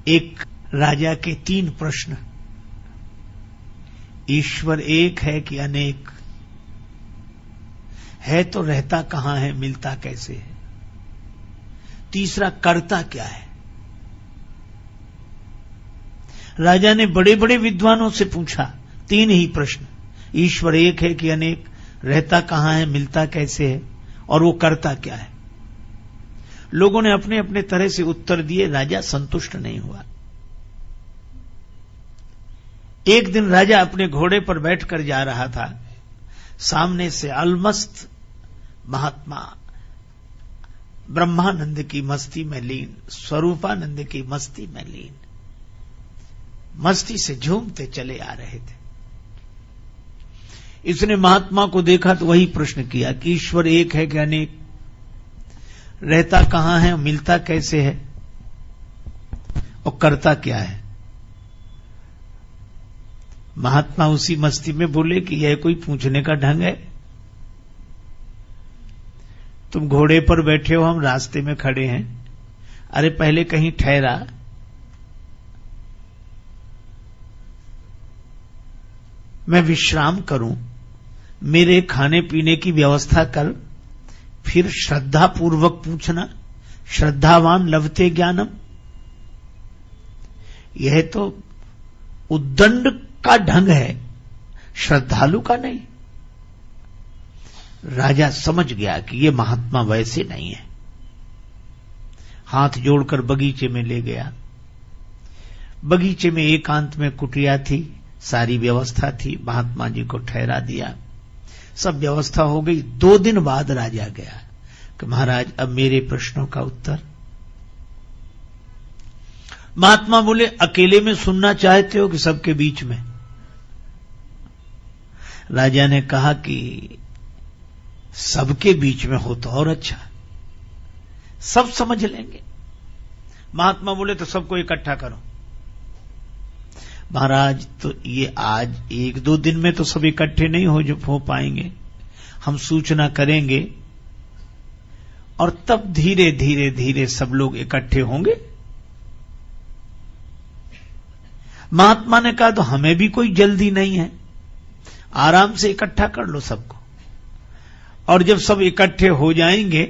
एक राजा के 3 प्रश्न। ईश्वर एक है कि अनेक है, तो रहता कहां है, मिलता कैसे है? तीसरा, करता क्या है? राजा ने बड़े बड़े विद्वानों से पूछा 3 ही प्रश्न। ईश्वर एक है कि अनेक, रहता कहां है, मिलता कैसे है, और वो करता क्या है? लोगों ने अपने अपने तरह से उत्तर दिए। राजा संतुष्ट नहीं हुआ। एक दिन राजा अपने घोड़े पर बैठकर जा रहा था। सामने से अलमस्त महात्मा ब्रह्मानंद की मस्ती में लीन, स्वरूपानंद की मस्ती में लीन, मस्ती से झूमते चले आ रहे थे। इसने महात्मा को देखा तो वही प्रश्न किया कि ईश्वर एक है कि अनेक, रहता कहां है, मिलता कैसे है, और करता क्या है? महात्मा उसी मस्ती में बोले कि यह कोई पूछने का ढंग है? तुम घोड़े पर बैठे हो, हम रास्ते में खड़े हैं। अरे पहले कहीं ठहरा, मैं विश्राम करूं, मेरे खाने पीने की व्यवस्था कर, फिर श्रद्धा पूर्वक पूछना। श्रद्धावान लभते ज्ञानम। यह तो उद्दंड का ढंग है, श्रद्धालु का नहीं। राजा समझ गया कि यह महात्मा वैसे नहीं है। हाथ जोड़कर बगीचे में ले गया। बगीचे में एकांत में कुटिया थी, सारी व्यवस्था थी। महात्मा जी को ठहरा दिया, सब व्यवस्था हो गई। 2 दिन बाद राजा गया कि महाराज अब मेरे प्रश्नों का उत्तर। महात्मा बोले अकेले में सुनना चाहते हो कि सबके बीच में? राजा ने कहा कि सबके बीच में हो तो और अच्छा, सब समझ लेंगे। महात्मा बोले तो सबको इकट्ठा करो। महाराज तो ये आज 1-2 दिन में तो सब इकट्ठे नहीं हो पाएंगे, हम सूचना करेंगे और तब धीरे धीरे धीरे सब लोग इकट्ठे होंगे। महात्मा ने कहा तो हमें भी कोई जल्दी नहीं है, आराम से इकट्ठा कर लो सबको, और जब सब इकट्ठे हो जाएंगे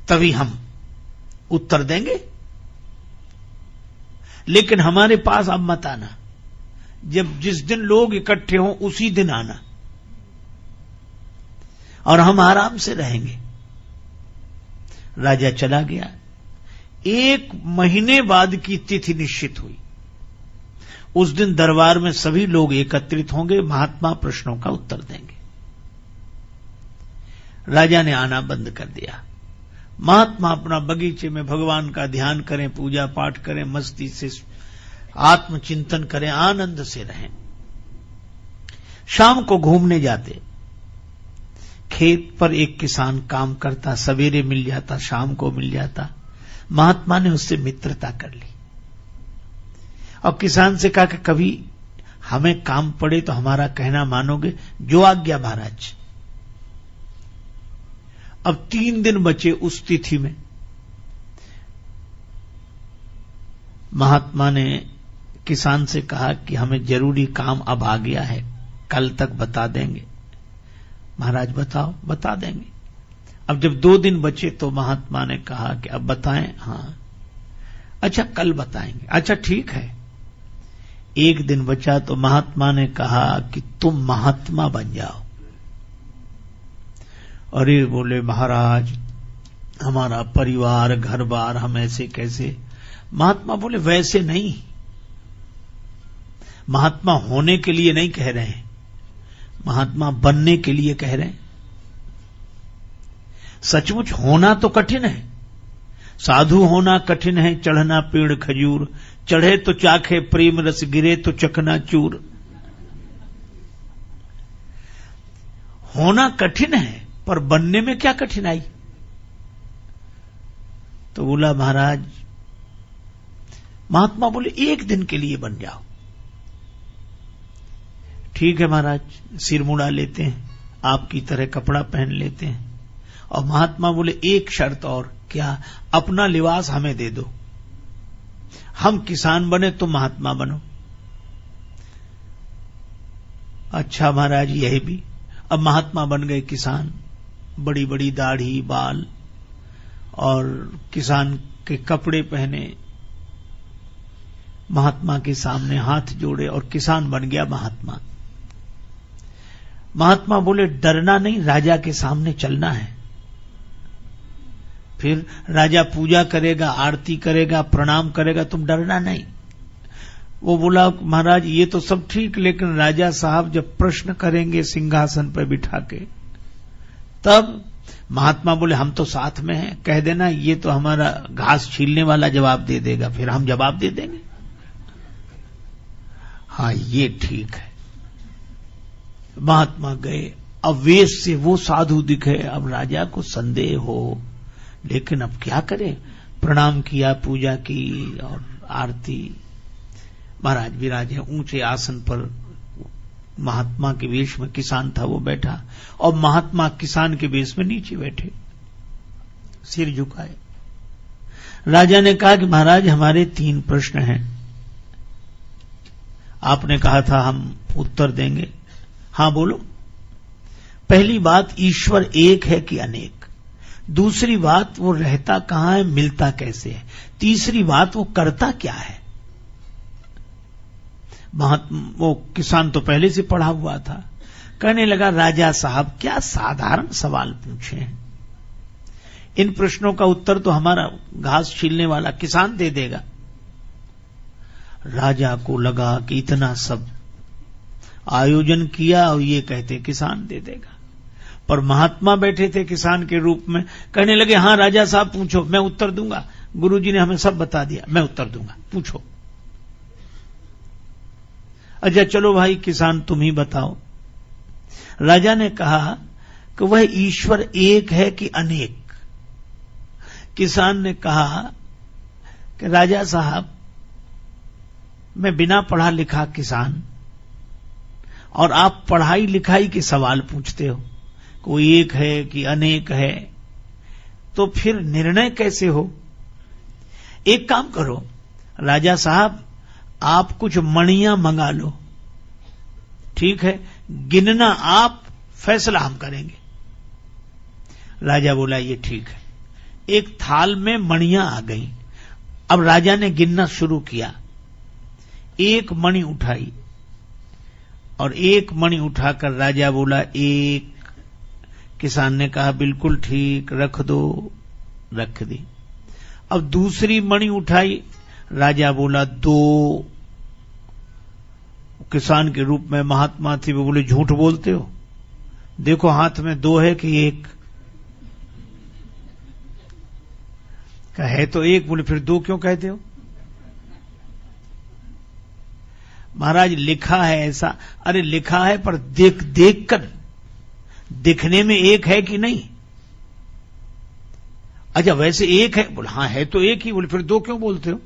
तभी हम उत्तर देंगे। लेकिन हमारे पास अब मत आना, जब जिस दिन लोग इकट्ठे हों उसी दिन आना, और हम आराम से रहेंगे। राजा चला गया। 1 महीने बाद की तिथि निश्चित हुई। उस दिन दरबार में सभी लोग एकत्रित होंगे, महात्मा प्रश्नों का उत्तर देंगे। राजा ने आना बंद कर दिया। महात्मा अपना बगीचे में भगवान का ध्यान करें, पूजा पाठ करें, मस्ती से आत्मचिंतन करें, आनंद से रहें। शाम को घूमने जाते। खेत पर एक किसान काम करता, सवेरे मिल जाता, शाम को मिल जाता। महात्मा ने उससे मित्रता कर ली और किसान से कहा कि कभी हमें काम पड़े तो हमारा कहना मानोगे? जो आज्ञा महाराज। अब 3 दिन बचे उस तिथि में। महात्मा ने किसान से कहा कि हमें जरूरी काम अब आ गया है, कल तक बता देंगे? महाराज बताओ। बता देंगे। अब जब 2 दिन बचे तो महात्मा ने कहा कि अब बताएं? हाँ। अच्छा कल बताएंगे। अच्छा ठीक है। 1 दिन बचा तो महात्मा ने कहा कि तुम महात्मा बन जाओ। अरे बोले महाराज हमारा परिवार घर बार, हम ऐसे कैसे? महात्मा बोले वैसे नहीं, महात्मा होने के लिए नहीं कह रहे हैं, महात्मा बनने के लिए कह रहे हैं। सचमुच होना तो कठिन है, साधु होना कठिन है। चढ़ना पेड़ खजूर, चढ़े तो चाखे प्रेम रस, गिरे तो चकना चूर। होना कठिन है, पर बनने में क्या कठिनाई? तो बोला महाराज, महात्मा बोले 1 दिन के लिए बन जाओ। ठीक है महाराज, सिर मुड़ा लेते हैं, आपकी तरह कपड़ा पहन लेते हैं। और महात्मा बोले एक शर्त और। क्या? अपना लिबास हमें दे दो। हम किसान बने तो महात्मा बनो। अच्छा महाराज, यही भी। अब महात्मा बन गए किसान, बड़ी बड़ी दाढ़ी बाल और किसान के कपड़े पहने, महात्मा के सामने हाथ जोड़े और किसान बन गया महात्मा। महात्मा बोले डरना नहीं, राजा के सामने चलना है। फिर राजा पूजा करेगा, आरती करेगा, प्रणाम करेगा, तुम डरना नहीं। वो बोला महाराज ये तो सब ठीक, लेकिन राजा साहब जब प्रश्न करेंगे सिंहासन पर बिठा के, तब महात्मा बोले हम तो साथ में हैं, कह देना ये तो हमारा घास छीलने वाला जवाब दे देगा, फिर हम जवाब दे देंगे। हाँ ये ठीक है। महात्मा गए, अब वेश से वो साधु दिखे, अब राजा को संदेह हो, लेकिन अब क्या करे, प्रणाम किया, पूजा की और आरती। महाराज विराजे ऊंचे आसन पर, महात्मा के वेश में किसान था वो बैठा, और महात्मा किसान के वेश में नीचे बैठे, सिर झुकाए। राजा ने कहा कि महाराज हमारे 3 प्रश्न हैं, आपने कहा था हम उत्तर देंगे। हां बोलो। पहली बात, ईश्वर एक है कि अनेक? दूसरी बात, वो रहता कहां है, मिलता कैसे है? तीसरी बात, वो करता क्या है? वो किसान तो पहले से पढ़ा हुआ था, कहने लगा राजा साहब क्या साधारण सवाल पूछे हैं, इन प्रश्नों का उत्तर तो हमारा घास छीलने वाला किसान दे देगा। राजा को लगा कि इतना सब आयोजन किया और ये कहते किसान दे देगा, पर महात्मा बैठे थे किसान के रूप में, कहने लगे हां राजा साहब पूछो, मैं उत्तर दूंगा, गुरुजी ने हमें सब बता दिया, मैं उत्तर दूंगा, पूछो। अच्छा चलो भाई किसान तुम ही बताओ। राजा ने कहा कि वह ईश्वर एक है कि अनेक? किसान ने कहा कि राजा साहब मैं बिना पढ़ा लिखा किसान, और आप पढ़ाई लिखाई के सवाल पूछते हो, कोई एक है कि अनेक है, तो फिर निर्णय कैसे हो? एक काम करो राजा साहब, आप कुछ मणियां मंगा लो, ठीक है, गिनना आप, फैसला हम करेंगे। राजा बोला ये ठीक है। एक थाल में मणियां आ गई, अब राजा ने गिनना शुरू किया, एक मणि उठाई, और एक मणि उठाकर राजा बोला 1। किसान ने कहा बिल्कुल ठीक, रख दो, रख दी। अब दूसरी मणि उठाई, राजा बोला 2। किसान के रूप में महात्मा थे, वो बोले झूठ बोलते हो, देखो हाथ में 2 है कि 1? कहा है तो 1। बोले फिर 2 क्यों कहते हो? महाराज लिखा है ऐसा। अरे लिखा है पर देख देख कर, दिखने में 1 है कि नहीं? अच्छा वैसे 1 है? बोले हाँ है तो 1 ही। बोले फिर 2 क्यों बोलते हो?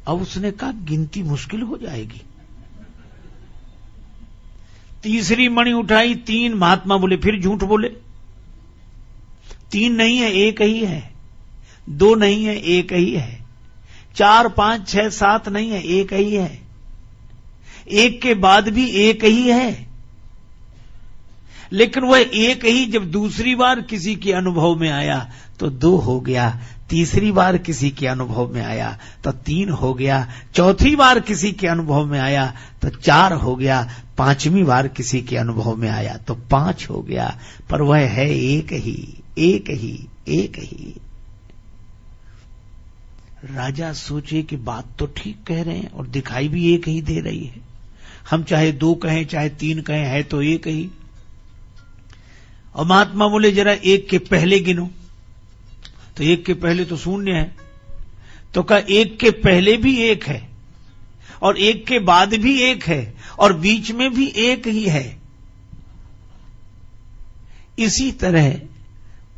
अब उसने कहा गिनती मुश्किल हो जाएगी। तीसरी मणि उठाई, 3। महात्मा बोले फिर झूठ बोले, 3 नहीं है, 1 ही है। 2 नहीं है, 1 ही है। 4, 5, 6, 7 नहीं है, 1 ही है। 1 के बाद भी 1 ही है, लेकिन वह 1 ही जब दूसरी बार किसी के अनुभव में आया तो 2 हो गया, तीसरी बार किसी के अनुभव में आया तो 3 हो गया, चौथी बार किसी के अनुभव में आया तो 4 हो गया, 5वीं बार किसी के अनुभव में आया तो 5 हो गया, पर वह है 1 ही, 1 ही, 1 ही। राजा सोचे कि बात तो ठीक कह रहे हैं और दिखाई भी 1 ही दे रही है, हम चाहे 2 कहें चाहे 3 कहें, है तो 1 ही। और महात्मा बोले जरा 1 के पहले गिनो, तो 1 के पहले तो 0 है, तो कहा 1 के पहले भी 1 है और 1 के बाद भी 1 है और बीच में भी 1 ही है। इसी तरह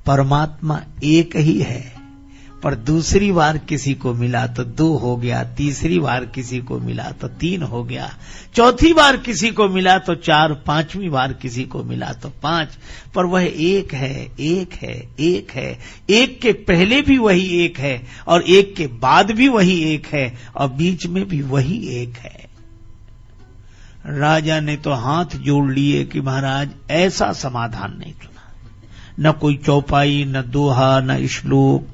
परमात्मा 1 ही है, पर दूसरी बार किसी को मिला तो 2 हो गया, तीसरी बार किसी को मिला तो 3 हो गया, चौथी बार किसी को मिला तो 4, 5वीं बार किसी को मिला तो 5। पर वह एक है, एक है, एक है, एक के पहले भी वही एक है और एक के बाद भी वही एक है और बीच में भी वही एक है। राजा ने तो हाथ जोड़ लिए कि महाराज ऐसा समाधान नहीं सुना, न कोई चौपाई, न दोहा, न श्लोक,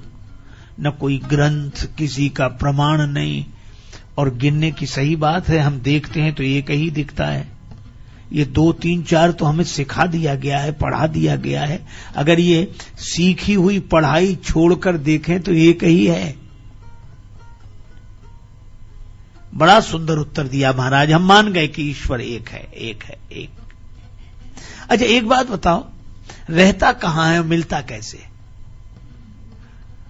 न कोई ग्रंथ, किसी का प्रमाण नहीं। और गिनने की सही बात है, हम देखते हैं तो एक ही दिखता है। ये 2, 3, 4 तो हमें सिखा दिया गया है, पढ़ा दिया गया है। अगर ये सीखी हुई पढ़ाई छोड़कर देखें तो एक ही है। बड़ा सुंदर उत्तर दिया महाराज, हम मान गए कि ईश्वर एक है, एक है, एक। अच्छा एक बात बताओ, रहता कहां है, मिलता कैसे?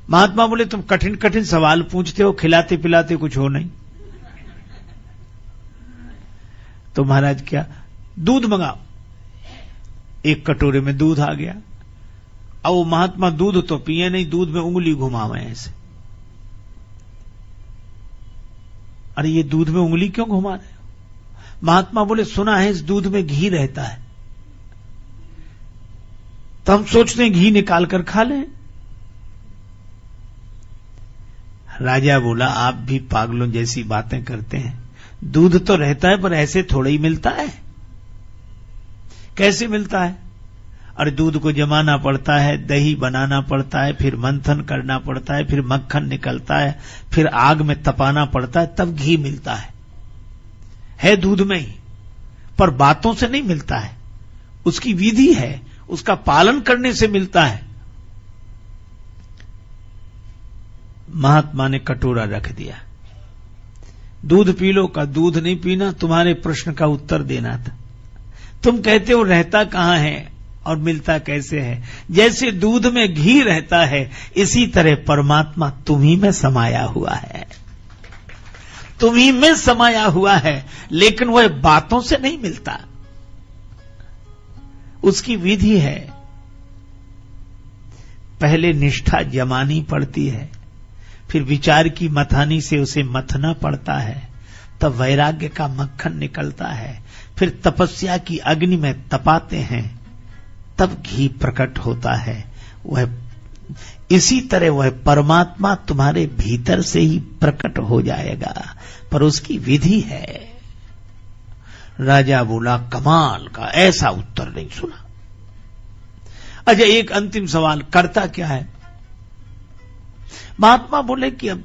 महात्मा बोले तुम कठिन कठिन सवाल पूछते हो, खिलाते पिलाते कुछ हो नहीं। तो महाराज क्या, दूध मंगाओ। एक कटोरे में दूध आ गया। अब वो महात्मा दूध तो पिए नहीं, दूध में उंगली घुमावे ऐसे। अरे ये दूध में उंगली क्यों घुमा रहे हो? महात्मा बोले सुना है इस दूध में घी रहता है, तो हम सोचते हैं घी निकाल कर खा लें। राजा बोला आप भी पागलों जैसी बातें करते हैं। दूध तो रहता है पर ऐसे थोड़ा ही मिलता है। कैसे मिलता है? अरे दूध को जमाना पड़ता है, दही बनाना पड़ता है, फिर मंथन करना पड़ता है, फिर मक्खन निकलता है, फिर आग में तपाना पड़ता है, तब घी मिलता है दूध में ही। पर बातों से नहीं मिलता है, उसकी विधि है, उसका पालन करने से मिलता है। महात्मा ने कटोरा रख दिया, दूध पी लो का, दूध नहीं पीना, तुम्हारे प्रश्न का उत्तर देना था। तुम कहते हो रहता कहां है और मिलता कैसे है? जैसे दूध में घी रहता है, इसी तरह परमात्मा तुम्ही में समाया हुआ है, तुम्ही में समाया हुआ है, लेकिन वह बातों से नहीं मिलता, उसकी विधि है। पहले निष्ठा जमानी पड़ती है, फिर विचार की मथानी से उसे मथना पड़ता है, तब वैराग्य का मक्खन निकलता है, फिर तपस्या की अग्नि में तपाते हैं, तब घी प्रकट होता है। वह इसी तरह वह परमात्मा तुम्हारे भीतर से ही प्रकट हो जाएगा, पर उसकी विधि है। राजा बोला कमाल का, ऐसा उत्तर नहीं सुना। अच्छा एक अंतिम सवाल, करता क्या है? महात्मा बोले कि अब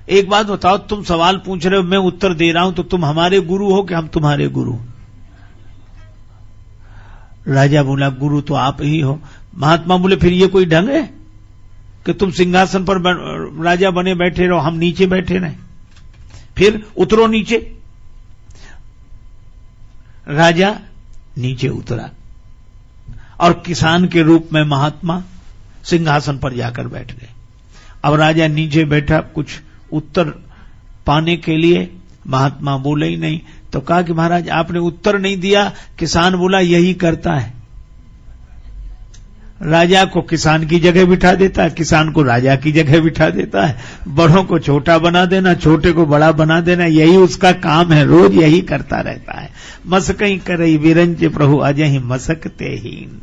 एक बात बताओ, तुम सवाल पूछ रहे हो, मैं उत्तर दे रहा हूं, तो तुम हमारे गुरु हो कि हम तुम्हारे गुरु? राजा बोला गुरु तो आप ही हो। महात्मा बोले फिर ये कोई ढंग है कि तुम सिंहासन पर राजा बने बैठे रहो, हम नीचे बैठे रहे? फिर उतरो नीचे। राजा नीचे उतरा और किसान के रूप में महात्मा सिंहासन पर जाकर बैठ गए। अब राजा नीचे बैठा, कुछ उत्तर पाने के लिए महात्मा बोले ही नहीं, तो कहा कि महाराज आपने उत्तर नहीं दिया। किसान बोला यही करता है, राजा को किसान की जगह बिठा देता है, किसान को राजा की जगह बिठा देता है, बड़ों को छोटा बना देना, छोटे को बड़ा बना देना, यही उसका काम है, रोज यही करता रहता है। मसकई करई विरंज प्रभु अजहि मसकते हीन।